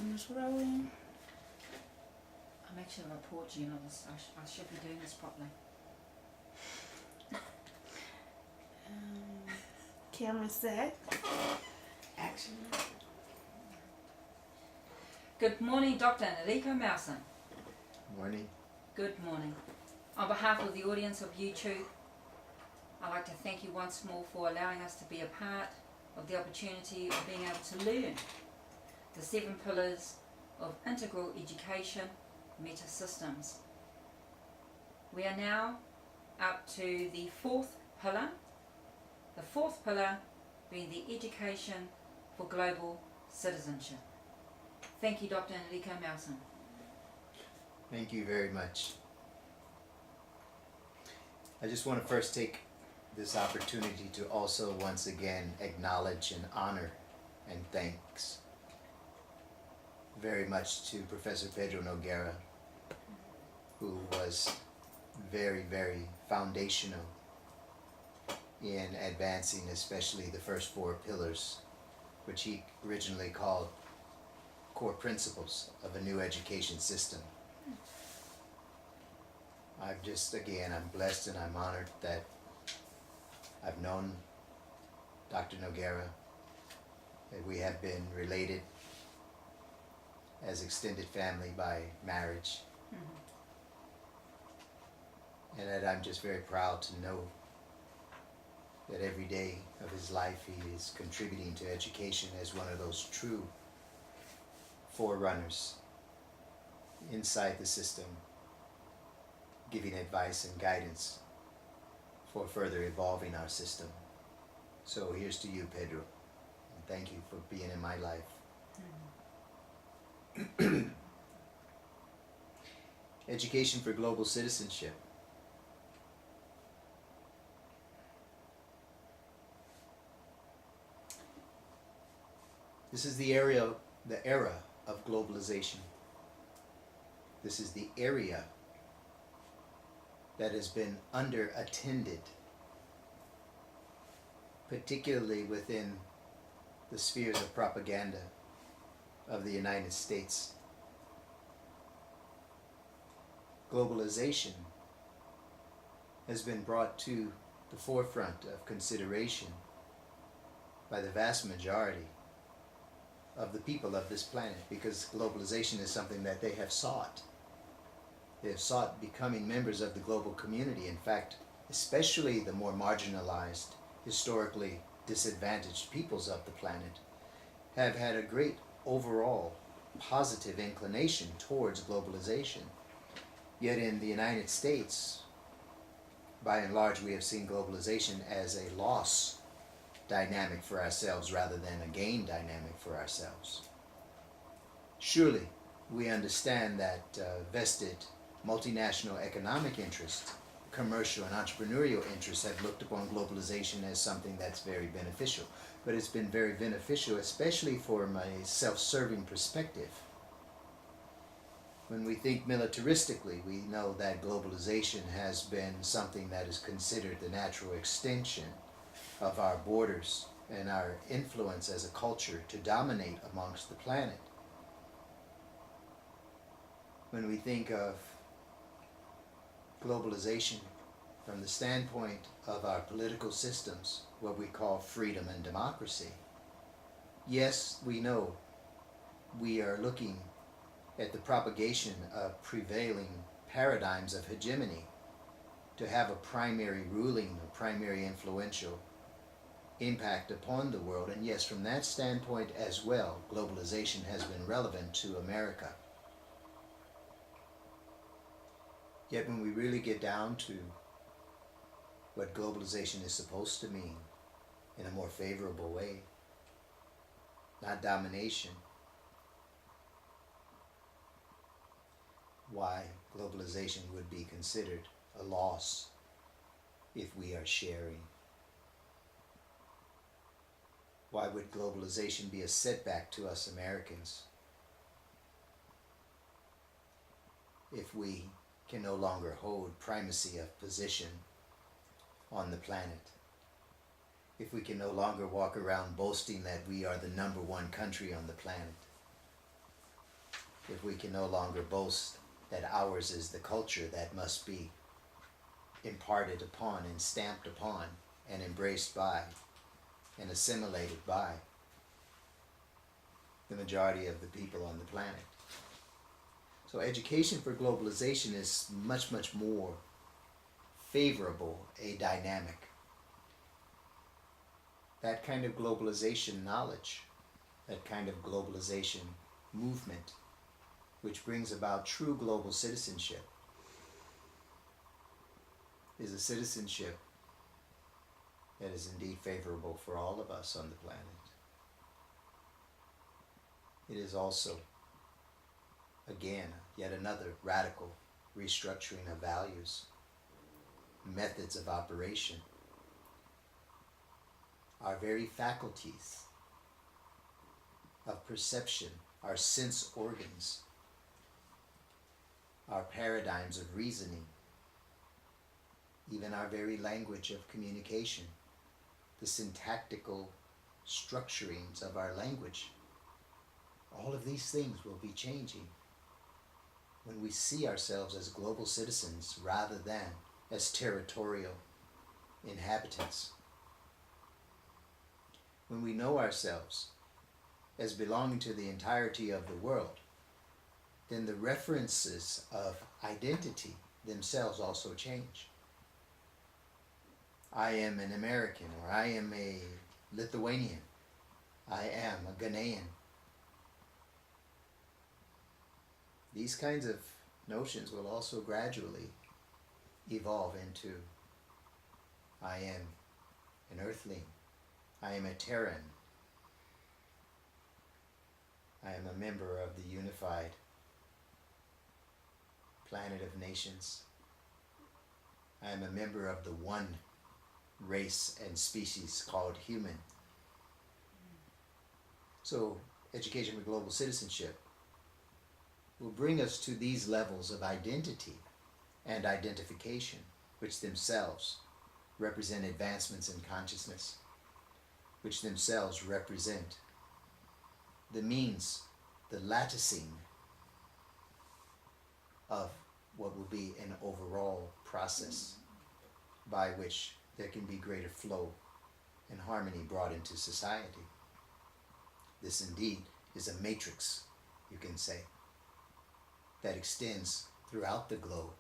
I'm just rolling. I'm actually a report journalist. I should be doing this properly. Camera set. Action. Good morning, Dr. Enrico Melson. Morning. Good morning. On behalf of the audience of YouTube, I'd like to thank you once more for allowing us to be a part of the opportunity of being able to learn the 7 pillars of integral education meta-systems. We are now up to the 4th pillar, the 4th pillar being the education for global citizenship. Thank you, Dr. Enrico Melson. Thank you very much. I just want to first take this opportunity to also once again acknowledge and honor and thanks very much to Professor Pedro Nogueira, who was very, very foundational in advancing especially the first 4 pillars, which he originally called core principles of a new education system. I'm blessed and I'm honored that I've known Dr. Nogueira, that we have been related as extended family by marriage, and that I'm just very proud to know that every day of his life he is contributing to education as one of those true forerunners inside the system, giving advice and guidance for further evolving our system. So here's to you, Pedro, and thank you for being in my life. Education for global citizenship. This is the era of globalization. This is the area that has been underattended, particularly within the spheres of propaganda of the United States. Globalization has been brought to the forefront of consideration by the vast majority of the people of this planet, because globalization is something that they have sought. They have sought becoming members of the global community. In fact, especially the more marginalized, historically disadvantaged peoples of the planet have had a great overall positive inclination towards globalization. Yet in the United States, by and large, we have seen globalization as a loss dynamic for ourselves rather than a gain dynamic for ourselves. Surely we understand that vested multinational economic interests, commercial and entrepreneurial interests have looked upon globalization as something that's very beneficial. But it's been very beneficial, especially from a self-serving perspective. When we think militaristically, we know that globalization has been something that is considered the natural extension of our borders and our influence as a culture to dominate amongst the planet. When we think of globalization from the standpoint of our political systems, what we call freedom and democracy, yes, we know we are looking at the propagation of prevailing paradigms of hegemony to have a primary ruling, a primary influential impact upon the world. And yes, from that standpoint as well, globalization has been relevant to America. Yet when we really get down to what globalization is supposed to mean in a more favorable way, not domination, why globalization would be considered a loss if we are sharing. Why would globalization be a setback to us Americans if we can no longer hold primacy of position on the planet? If we can no longer walk around boasting that we are the #1 country on the planet? if we can no longer boast that ours is the culture that must be imparted upon and stamped upon and embraced by and assimilated by the majority of the people on the planet. So education for globalization is much, much more favorable a dynamic. That kind of globalization knowledge, that kind of globalization movement, which brings about true global citizenship, is a citizenship that is indeed favorable for all of us on the planet. It is also, again, yet another radical restructuring of values, methods of operation. Our very faculties of perception, our sense organs, our paradigms of reasoning, even our very language of communication, the syntactical structurings of our language, all of these things will be changing when we see ourselves as global citizens rather than as territorial inhabitants. When we know ourselves as belonging to the entirety of the world, then the references of identity themselves also change. I am an American, or I am a Lithuanian, I am a Ghanaian. These kinds of notions will also gradually evolve into I am an earthling, I am a Terran, I am a member of the unified planet of nations, I am a member of the one race and species called human. So education for global citizenship will bring us to these levels of identity and identification, which themselves represent advancements in consciousness, which themselves represent the means, the latticing of what will be an overall process by which there can be greater flow and harmony brought into society. This indeed is a matrix, you can say, that extends throughout the globe,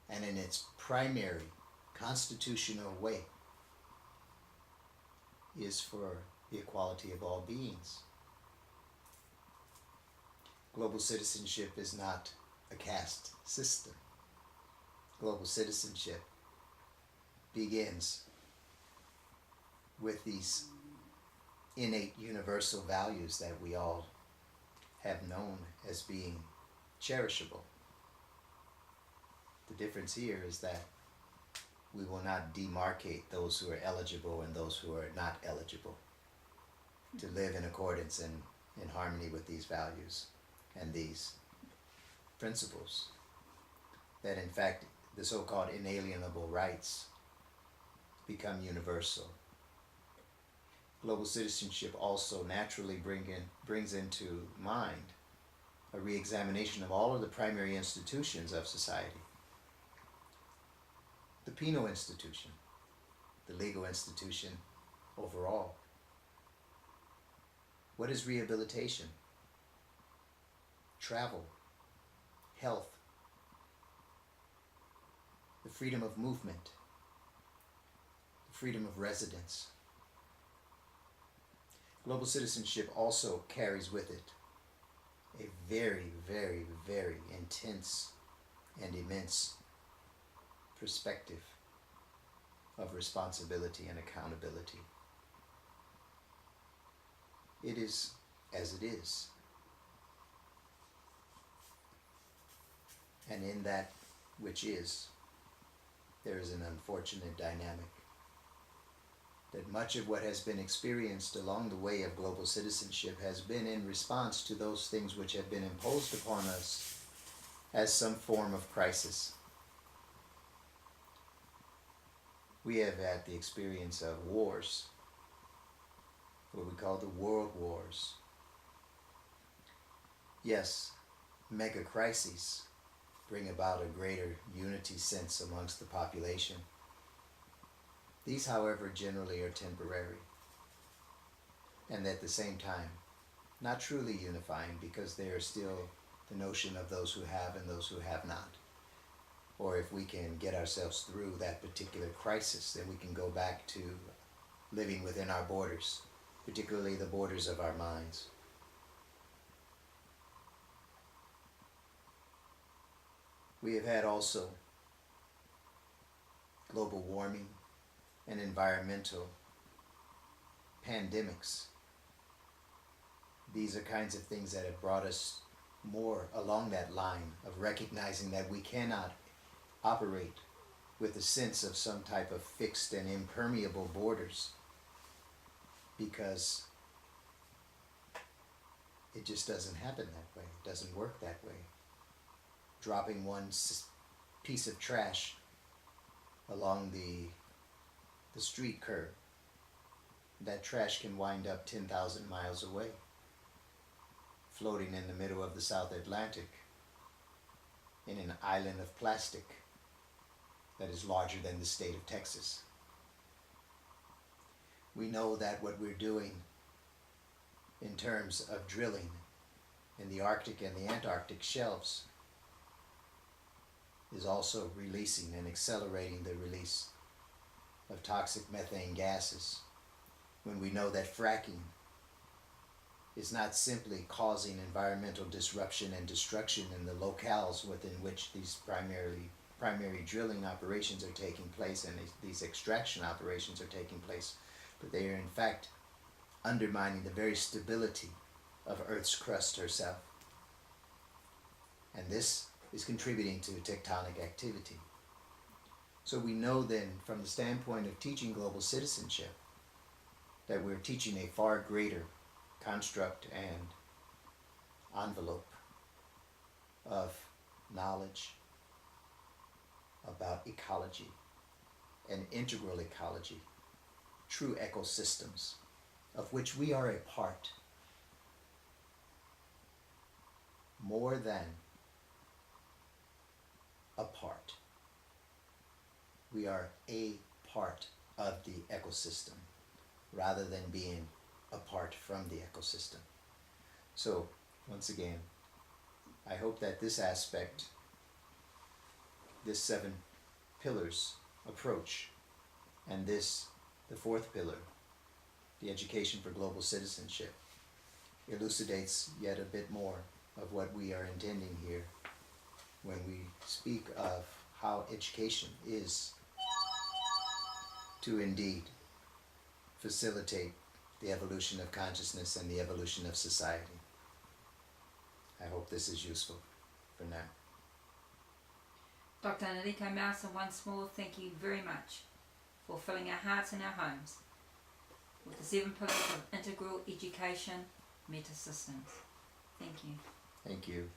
and in its primary constitutional way is for the equality of all beings. Global citizenship is not a caste system. Global citizenship begins with these innate universal values that we all have known as being cherishable. The difference here is that we will not demarcate those who are eligible and those who are not eligible to live in accordance and in harmony with these values and these principles. That in fact the so-called inalienable rights become universal. Global citizenship also naturally brings into mind a re-examination of all of the primary institutions of society. The penal institution, the legal institution overall. What is rehabilitation? Travel, health, the freedom of movement, the freedom of residence. Global citizenship also carries with it a very, very, very intense and immense perspective of responsibility and accountability. It is as it is. And in that which is, there is an unfortunate dynamic that much of what has been experienced along the way of global citizenship has been in response to those things which have been imposed upon us as some form of crisis. We have had the experience of wars, what we call the world wars. Yes, mega crises bring about a greater unity sense amongst the population. These, however, generally are temporary, and at the same time, not truly unifying, because they are still the notion of those who have and those who have not. Or if we can get ourselves through that particular crisis, then we can go back to living within our borders, particularly the borders of our minds. We have had also global warming and environmental pandemics. These are kinds of things that have brought us more along that line of recognizing that we cannot operate with a sense of some type of fixed and impermeable borders, because it just doesn't happen that way. It doesn't work that way. Dropping one piece of trash along the street curb, that trash can wind up 10,000 miles away, floating in the middle of the South Atlantic in an island of plastic that is larger than the state of Texas. We know that what we're doing in terms of drilling in the Arctic and the Antarctic shelves is also releasing and accelerating the release of toxic methane gases, when we know that fracking is not simply causing environmental disruption and destruction in the locales within which these primary drilling operations are taking place and these extraction operations are taking place, but they are in fact undermining the very stability of Earth's crust herself. And this is contributing to tectonic activity. So we know then, from the standpoint of teaching global citizenship, that we're teaching a far greater construct and envelope of knowledge about ecology and integral ecology, true ecosystems, of which we are a part, more than a part. We are a part of the ecosystem, rather than being apart from the ecosystem. So, once again, I hope that this aspect, this 7 pillars approach, and this, the 4th pillar, the education for global citizenship, elucidates yet a bit more of what we are intending here when we speak of how education is to indeed facilitate the evolution of consciousness and the evolution of society. I hope this is useful for now. Dr. Enrico Melson, once more, thank you very much for filling our hearts and our homes with the 7 pillars of integral education metasystems. Thank you. Thank you.